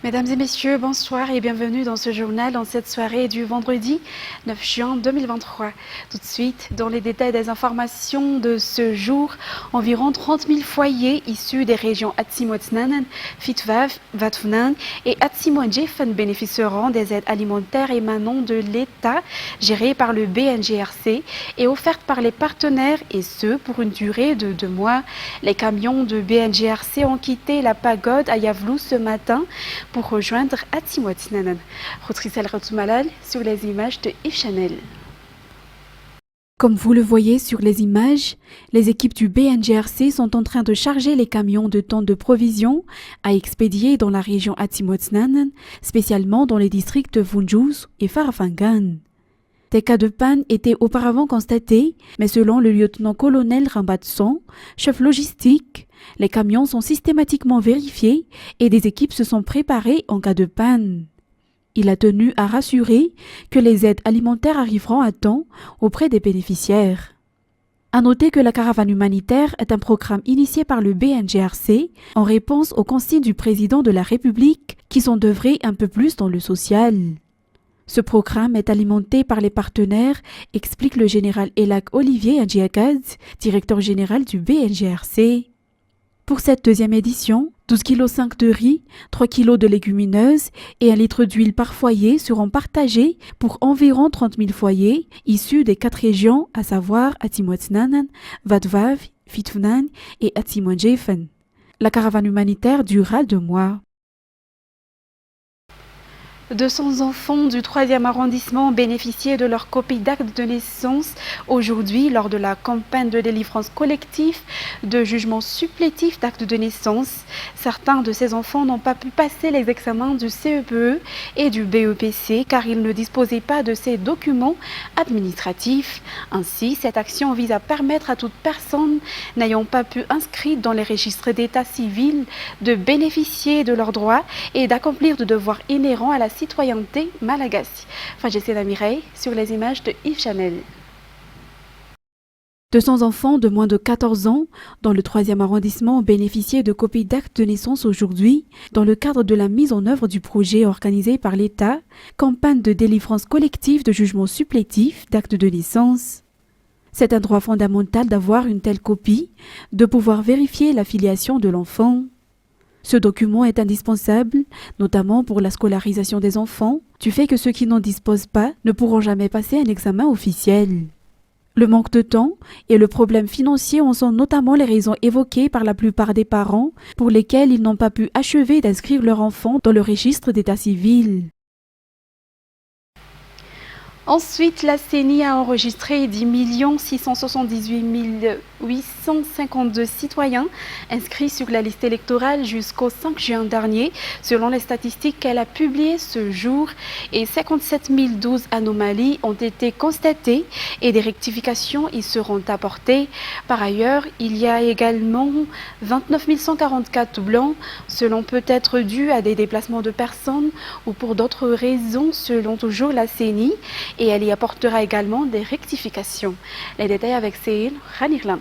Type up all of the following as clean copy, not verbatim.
Mesdames et messieurs, bonsoir et bienvenue dans ce journal en cette soirée du vendredi 9 juin 2023. Tout de suite, dans les détails des informations de ce jour, environ 30 000 foyers issus des régions Atsimo-Tsnanan, Fitvav, Vatfunan et Atsimo-Djefen bénéficieront des aides alimentaires émanant de l'État gérées par le BNGRC et offertes par les partenaires et ce pour une durée de 2 mois. Les camions de BNGRC ont quitté la pagode à Yavlou ce matin pour rejoindre Atsimo-Tsnanan. Rotrissel Ratoumalal sur les images de Yves Chanel. Comme vous le voyez sur les images, les équipes du BNGRC sont en train de charger les camions de tonnes de provisions à expédier dans la région Atsimo-Tsnanan, spécialement dans les districts de Vunjus et Farafangan. Des cas de panne étaient auparavant constatés, mais selon le lieutenant-colonel Rambatson, chef logistique, les camions sont systématiquement vérifiés et des équipes se sont préparées en cas de panne. Il a tenu à rassurer que les aides alimentaires arriveront à temps auprès des bénéficiaires. À noter que la caravane humanitaire est un programme initié par le BNGRC en réponse aux consignes du président de la République qui sont d'œuvrer un peu plus dans le social. Ce programme est alimenté par les partenaires, explique le général Elak Olivier Adjiakad, directeur général du BNGRC. Pour cette deuxième édition, 12,5 kg de riz, 3 kg de légumineuses et 1 litre d'huile par foyer seront partagés pour environ 30 000 foyers issus des 4 régions, à savoir Atsimo-Tsnanan, Vatvav, Fitfunan et Atsimo-Djefen. La caravane humanitaire durera 2 mois. 200 enfants du 3e arrondissement ont bénéficié de leur copie d'acte de naissance aujourd'hui lors de la campagne de délivrance collective de jugement supplétif d'acte de naissance. Certains de ces enfants n'ont pas pu passer les examens du CEPE et du BEPC car ils ne disposaient pas de ces documents administratifs. Ainsi, cette action vise à permettre à toute personne n'ayant pas pu inscrire dans les registres d'état civil de bénéficier de leurs droits et d'accomplir de devoirs inhérents à la citoyenneté malagasy. Fajessena Mireille sur les images de Yves Chanel. 200 enfants de moins de 14 ans dans le 3e arrondissement ont bénéficié de copies d'actes de naissance aujourd'hui dans le cadre de la mise en œuvre du projet organisé par l'État, campagne de délivrance collective de jugement supplétif d'actes de naissance. C'est un droit fondamental d'avoir une telle copie, de pouvoir vérifier la filiation de l'enfant. Ce document est indispensable, notamment pour la scolarisation des enfants, du fait que ceux qui n'en disposent pas ne pourront jamais passer un examen officiel. Le manque de temps et le problème financier en sont notamment les raisons évoquées par la plupart des parents pour lesquels ils n'ont pas pu achever d'inscrire leur enfant dans le registre d'état civil. Ensuite, la CENI a enregistré 10 678 852 citoyens inscrits sur la liste électorale jusqu'au 5 juin dernier, selon les statistiques qu'elle a publiées ce jour, et 57 012 anomalies ont été constatées et des rectifications y seront apportées. Par ailleurs, il y a également 29 144 blancs, selon peut être dû à des déplacements de personnes ou pour d'autres raisons, selon toujours la CENI. Et elle y apportera également des rectifications. Les détails avec Céline Ranirlant.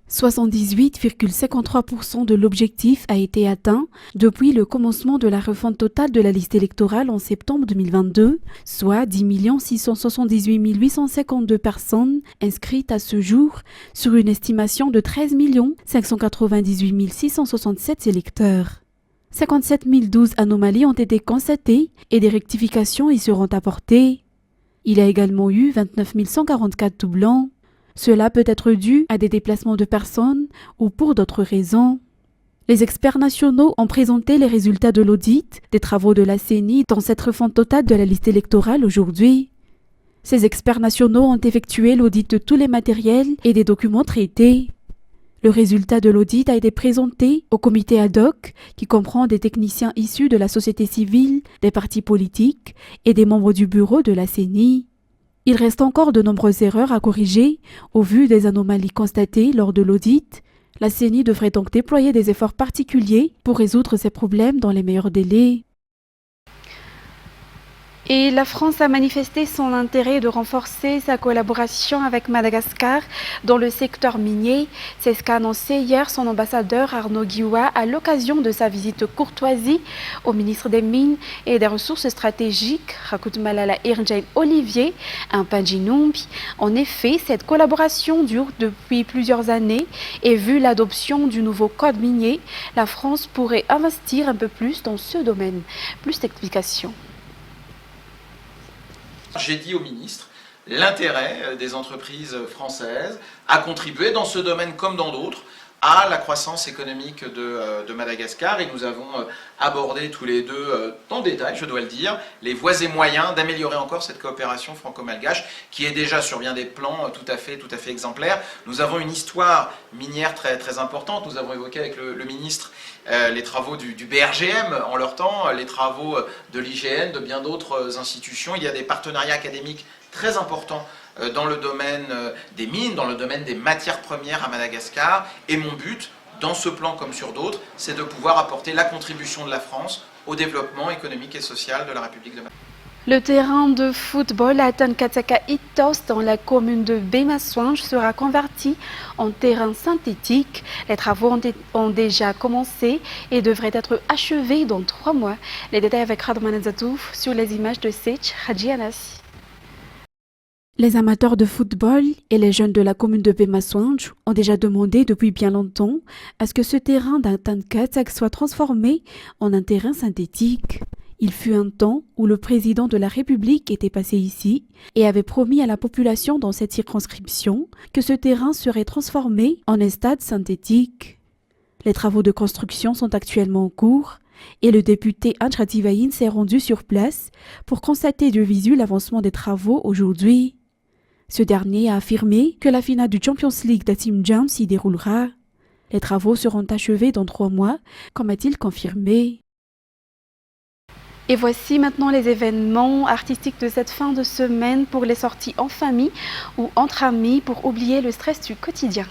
78,53% de l'objectif a été atteint depuis le commencement de la refonte totale de la liste électorale en septembre 2022, soit 10 678 852 personnes inscrites à ce jour sur une estimation de 13 598 667 électeurs. 57 012 anomalies ont été constatées et des rectifications y seront apportées. Il y a également eu 29 144 doublons. Cela peut être dû à des déplacements de personnes ou pour d'autres raisons. Les experts nationaux ont présenté les résultats de l'audit des travaux de la CENI dans cette refonte totale de la liste électorale aujourd'hui. Ces experts nationaux ont effectué l'audit de tous les matériels et des documents traités. Le résultat de l'audit a été présenté au comité ad hoc qui comprend des techniciens issus de la société civile, des partis politiques et des membres du bureau de la CENI. Il reste encore de nombreuses erreurs à corriger au vu des anomalies constatées lors de l'audit. La CENI devrait donc déployer des efforts particuliers pour résoudre ces problèmes dans les meilleurs délais. Et la France a manifesté son intérêt de renforcer sa collaboration avec Madagascar dans le secteur minier. C'est ce qu'a annoncé hier son ambassadeur Arnaud Guioua à l'occasion de sa visite courtoisie au ministre des Mines et des Ressources stratégiques, Rakut Malala Irnjane Olivier, un Pandjinumbi. En effet, cette collaboration dure depuis plusieurs années et vu l'adoption du nouveau code minier, la France pourrait investir un peu plus dans ce domaine. Plus d'explications. J'ai dit au ministre l'intérêt des entreprises françaises à contribuer dans ce domaine comme dans d'autres à la croissance économique de Madagascar, et nous avons abordé tous les deux dans le détail, je dois le dire, les voies et moyens d'améliorer encore cette coopération franco-malgache qui est déjà sur bien des plans tout à fait exemplaire. Nous avons une histoire minière très importante. Nous avons évoqué avec le ministre les travaux du BRGM en leur temps, les travaux de l'IGN, de bien d'autres institutions. Il y a des partenariats académiques très importants dans le domaine des mines, dans le domaine des matières premières à Madagascar. Et mon but, dans ce plan comme sur d'autres, c'est de pouvoir apporter la contribution de la France au développement économique et social de la République de Madagascar. Le terrain de football à Tankataka Itos dans la commune de Bemaswange sera converti en terrain synthétique. Les travaux ont déjà commencé et devraient être achevés dans 3 mois. Les détails avec Radman Zatouf sur les images de Sech Hadjianassi. Les amateurs de football et les jeunes de la commune de Bemaswange ont déjà demandé depuis bien longtemps à ce que ce terrain d'Tankataka soit transformé en un terrain synthétique. Il fut un temps où le président de la République était passé ici et avait promis à la population dans cette circonscription que ce terrain serait transformé en un stade synthétique. Les travaux de construction sont actuellement en cours et le député Anchativaïn s'est rendu sur place pour constater de visu l'avancement des travaux aujourd'hui. Ce dernier a affirmé que la finale du Champions League d'Atim Jam s'y déroulera. Les travaux seront achevés dans 3 mois, comme a-t-il confirmé. Et voici maintenant les événements artistiques de cette fin de semaine pour les sorties en famille ou entre amis pour oublier le stress du quotidien.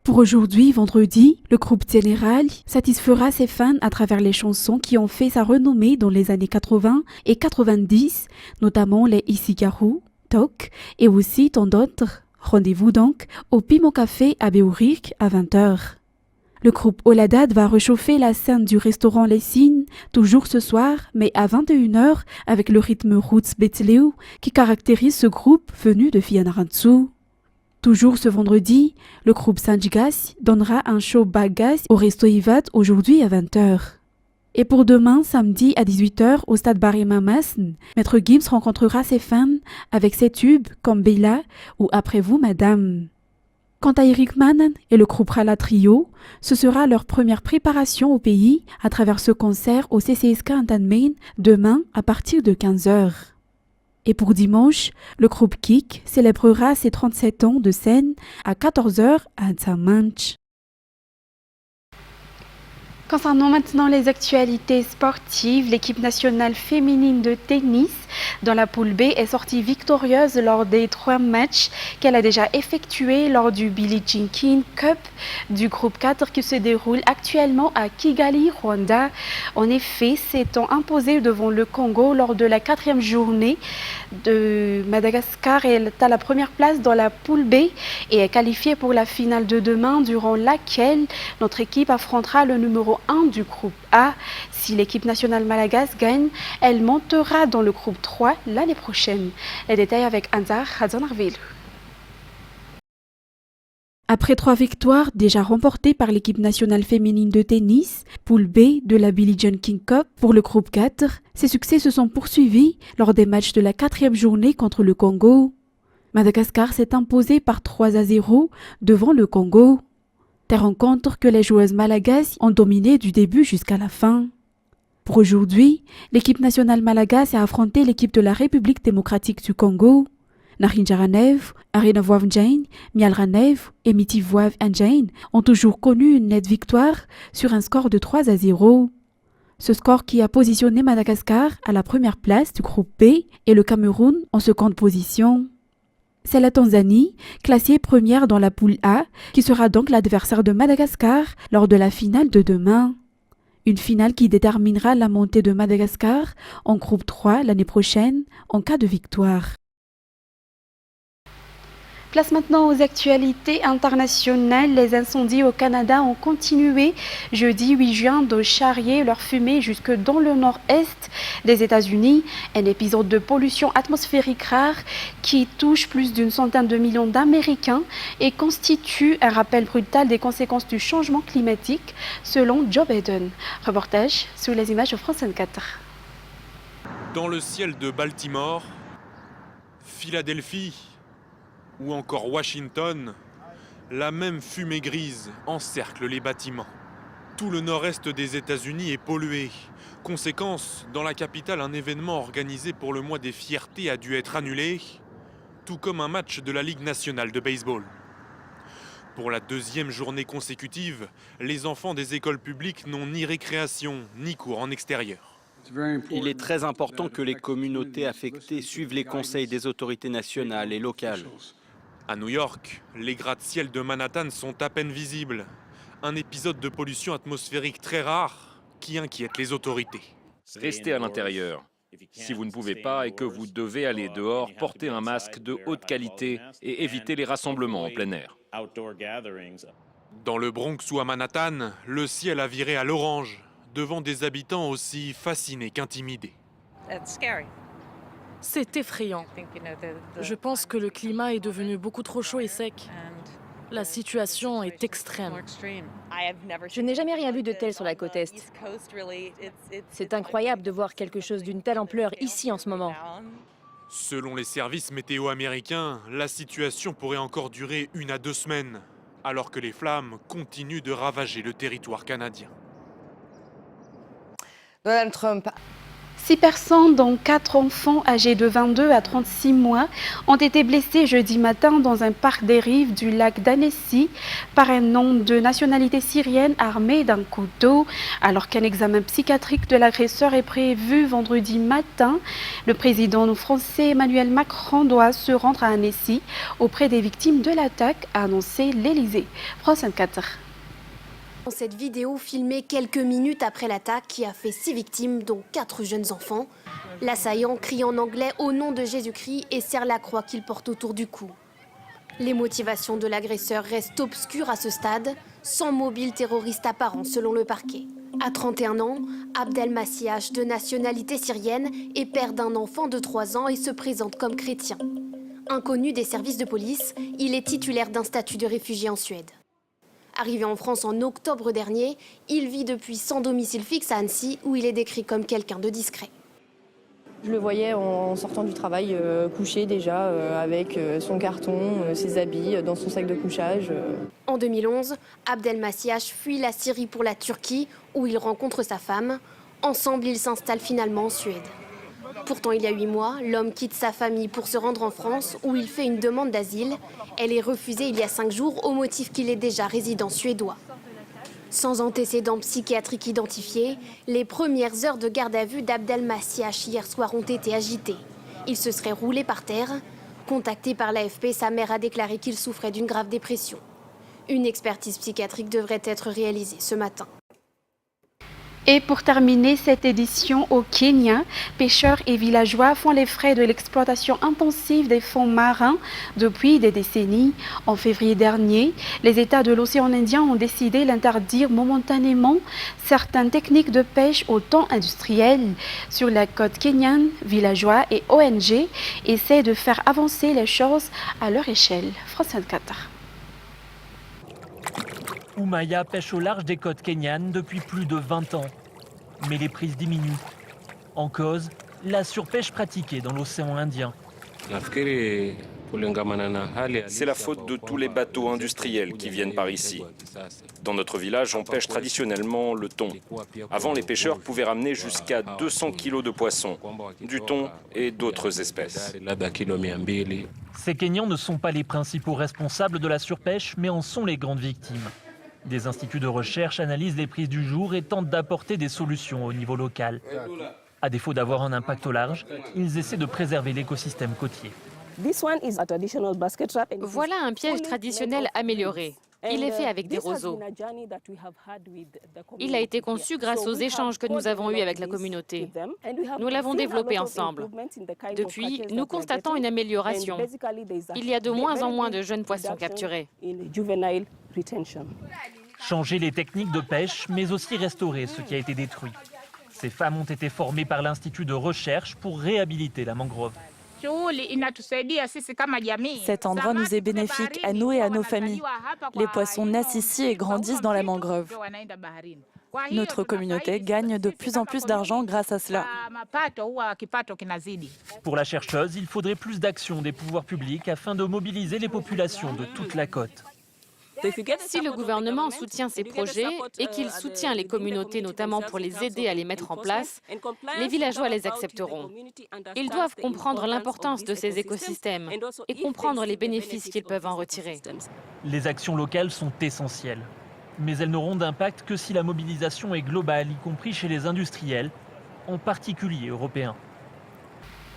Pour aujourd'hui, vendredi, le groupe Général satisfera ses fans à travers les chansons qui ont fait sa renommée dans les années 80 et 90, notamment les Isigaru, Tok et aussi tant d'autres. Rendez-vous donc au Piment Café à Béourik à 20h. Le groupe Oladad va réchauffer la scène du restaurant Les Signes, toujours ce soir, mais à 21h, avec le rythme Roots Betleu qui caractérise ce groupe venu de Fianarantsu. Toujours ce vendredi, le groupe Sanjgas donnera un show Bagas au Resto Ivat aujourd'hui à 20h. Et pour demain, samedi à 18h, au stade Barry Mamasn, Maître Gims rencontrera ses fans avec ses tubes comme Bella ou Après vous, Madame. Quant à Eric Mann et le groupe Rala Trio, ce sera leur première préparation au pays à travers ce concert au CCSK Antanmain demain à partir de 15h. Et pour dimanche, le groupe Kik célébrera ses 37 ans de scène à 14h à Tsamanch. Concernant maintenant les actualités sportives, l'équipe nationale féminine de tennis dans la poule B est sortie victorieuse lors des 3 matchs qu'elle a déjà effectués lors du Billie Jean King Cup du groupe 4 qui se déroule actuellement à Kigali, Rwanda. En effet, s'étant imposée devant le Congo lors de la 4e journée de Madagascar, elle est à la première place dans la poule B et est qualifiée pour la finale de demain durant laquelle notre équipe affrontera le numéro 1 du groupe A. Si l'équipe nationale malagasy gagne, elle montera dans le groupe 3 l'année prochaine. Les détails avec Anzar Hadzanarville. Après 3 victoires déjà remportées par l'équipe nationale féminine de tennis, poule B de la Billie Jean King Cup pour le groupe 4, ces succès se sont poursuivis lors des matchs de la 4e journée contre le Congo. Madagascar s'est imposé par 3-0 devant le Congo. Des rencontres que les joueuses malagasy ont dominées du début jusqu'à la fin. Pour aujourd'hui, l'équipe nationale malagasy a affronté l'équipe de la République démocratique du Congo. Narinjaranev, Arinavoav Njane, Mialranev et Mitivoav Njane ont toujours connu une nette victoire sur un score de 3-0. Ce score qui a positionné Madagascar à la première place du groupe B et le Cameroun en seconde position. C'est la Tanzanie, classée première dans la poule A, qui sera donc l'adversaire de Madagascar lors de la finale de demain. Une finale qui déterminera la montée de Madagascar en groupe 3 l'année prochaine en cas de victoire. Place maintenant aux actualités internationales. Les incendies au Canada ont continué jeudi 8 juin de charrier leur fumée jusque dans le nord-est des États-Unis. Un épisode de pollution atmosphérique rare qui touche plus d'une centaine de millions d'Américains et constitue un rappel brutal des conséquences du changement climatique, selon Joe Biden. Reportage sous les images de France 24. Dans le ciel de Baltimore, Philadelphie ou encore Washington, la même fumée grise encercle les bâtiments. Tout le nord-est des États-Unis est pollué. Conséquence, dans la capitale, un événement organisé pour le mois des fiertés a dû être annulé, tout comme un match de la Ligue nationale de baseball. Pour la deuxième journée consécutive, les enfants des écoles publiques n'ont ni récréation, ni cours en extérieur. Il est très important que les communautés affectées suivent les conseils des autorités nationales et locales. À New York, les gratte-ciel de Manhattan sont à peine visibles. Un épisode de pollution atmosphérique très rare qui inquiète les autorités. Restez à l'intérieur. Si vous ne pouvez pas et que vous devez aller dehors, portez un masque de haute qualité et évitez les rassemblements en plein air. Dans le Bronx ou à Manhattan, le ciel a viré à l'orange, devant des habitants aussi fascinés qu'intimidés. C'est effrayant. Je pense que le climat est devenu beaucoup trop chaud et sec. La situation est extrême. Je n'ai jamais rien vu de tel sur la côte Est. C'est incroyable de voir quelque chose d'une telle ampleur ici en ce moment. Selon les services météo américains, la situation pourrait encore durer 1 à 2 semaines, alors que les flammes continuent de ravager le territoire canadien. Donald Trump. 6 personnes, dont 4 enfants âgés de 22 à 36 mois, ont été blessés jeudi matin dans un parc des rives du lac d'Annecy par un homme de nationalité syrienne armé d'un couteau. Alors qu'un examen psychiatrique de l'agresseur est prévu vendredi matin, le président français Emmanuel Macron doit se rendre à Annecy auprès des victimes de l'attaque, a annoncé l'Élysée. France 24. Cette vidéo filmée quelques minutes après l'attaque qui a fait 6 victimes, dont 4 jeunes enfants. L'assaillant crie en anglais au nom de Jésus-Christ et serre la croix qu'il porte autour du cou. Les motivations de l'agresseur restent obscures à ce stade, sans mobile terroriste apparent selon le parquet. À 31 ans, Abdel Massiach, de nationalité syrienne, est père d'un enfant de 3 ans et se présente comme chrétien. Inconnu des services de police, il est titulaire d'un statut de réfugié en Suède. Arrivé en France en octobre dernier, il vit depuis sans domicile fixe à Annecy, où il est décrit comme quelqu'un de discret. Je le voyais en sortant du travail, couché déjà, avec son carton, ses habits, dans son sac de couchage. En 2011, Abdel Massiach fuit la Syrie pour la Turquie, où il rencontre sa femme. Ensemble, ils s'installent finalement en Suède. Pourtant, il y a 8 mois, l'homme quitte sa famille pour se rendre en France, où il fait une demande d'asile. Elle est refusée il y a 5 jours au motif qu'il est déjà résident suédois. Sans antécédents psychiatriques identifiés, les premières heures de garde à vue d'Abdel Massiach hier soir ont été agitées. Il se serait roulé par terre. Contacté par l'AFP, sa mère a déclaré qu'il souffrait d'une grave dépression. Une expertise psychiatrique devrait être réalisée ce matin. Et pour terminer cette édition au Kenya, pêcheurs et villageois font les frais de l'exploitation intensive des fonds marins depuis des décennies. En février dernier, les États de l'océan Indien ont décidé d'interdire momentanément certaines techniques de pêche au temps industriel. Sur la côte kenyane, villageois et ONG essaient de faire avancer les choses à leur échelle. France 24. Oumaya pêche au large des côtes kenyanes depuis plus de 20 ans. Mais les prises diminuent. En cause, la surpêche pratiquée dans l'océan Indien. C'est la faute de tous les bateaux industriels qui viennent par ici. Dans notre village, on pêche traditionnellement le thon. Avant, les pêcheurs pouvaient ramener jusqu'à 200 kilos de poissons, du thon et d'autres espèces. Ces Kenyans ne sont pas les principaux responsables de la surpêche, mais en sont les grandes victimes. Des instituts de recherche analysent les prises du jour et tentent d'apporter des solutions au niveau local. À défaut d'avoir un impact au large, ils essaient de préserver l'écosystème côtier. Voilà un piège traditionnel amélioré. Il est fait avec des roseaux. Il a été conçu grâce aux échanges que nous avons eus avec la communauté. Nous l'avons développé ensemble. Depuis, nous constatons une amélioration. Il y a de moins en moins de jeunes poissons capturés. Changer les techniques de pêche, mais aussi restaurer ce qui a été détruit. Ces femmes ont été formées par l'Institut de recherche pour réhabiliter la mangrove. Cet endroit nous est bénéfique, à nous et à nos familles. Les poissons naissent ici et grandissent dans la mangrove. Notre communauté gagne de plus en plus d'argent grâce à cela. Pour la chercheuse, il faudrait plus d'action des pouvoirs publics afin de mobiliser les populations de toute la côte. Si le gouvernement soutient ces projets et qu'il soutient les communautés, notamment pour les aider à les mettre en place, les villageois les accepteront. Ils doivent comprendre l'importance de ces écosystèmes et comprendre les bénéfices qu'ils peuvent en retirer. Les actions locales sont essentielles, mais elles n'auront d'impact que si la mobilisation est globale, y compris chez les industriels, en particulier européens.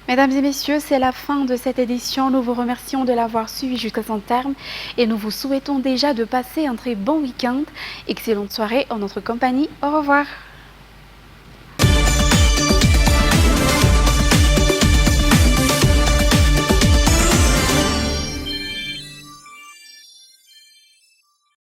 Mesdames et messieurs, c'est la fin de cette édition. Nous vous remercions de l'avoir suivi jusqu'à son terme et nous vous souhaitons déjà de passer un très bon week-end. Excellente soirée en notre compagnie. Au revoir.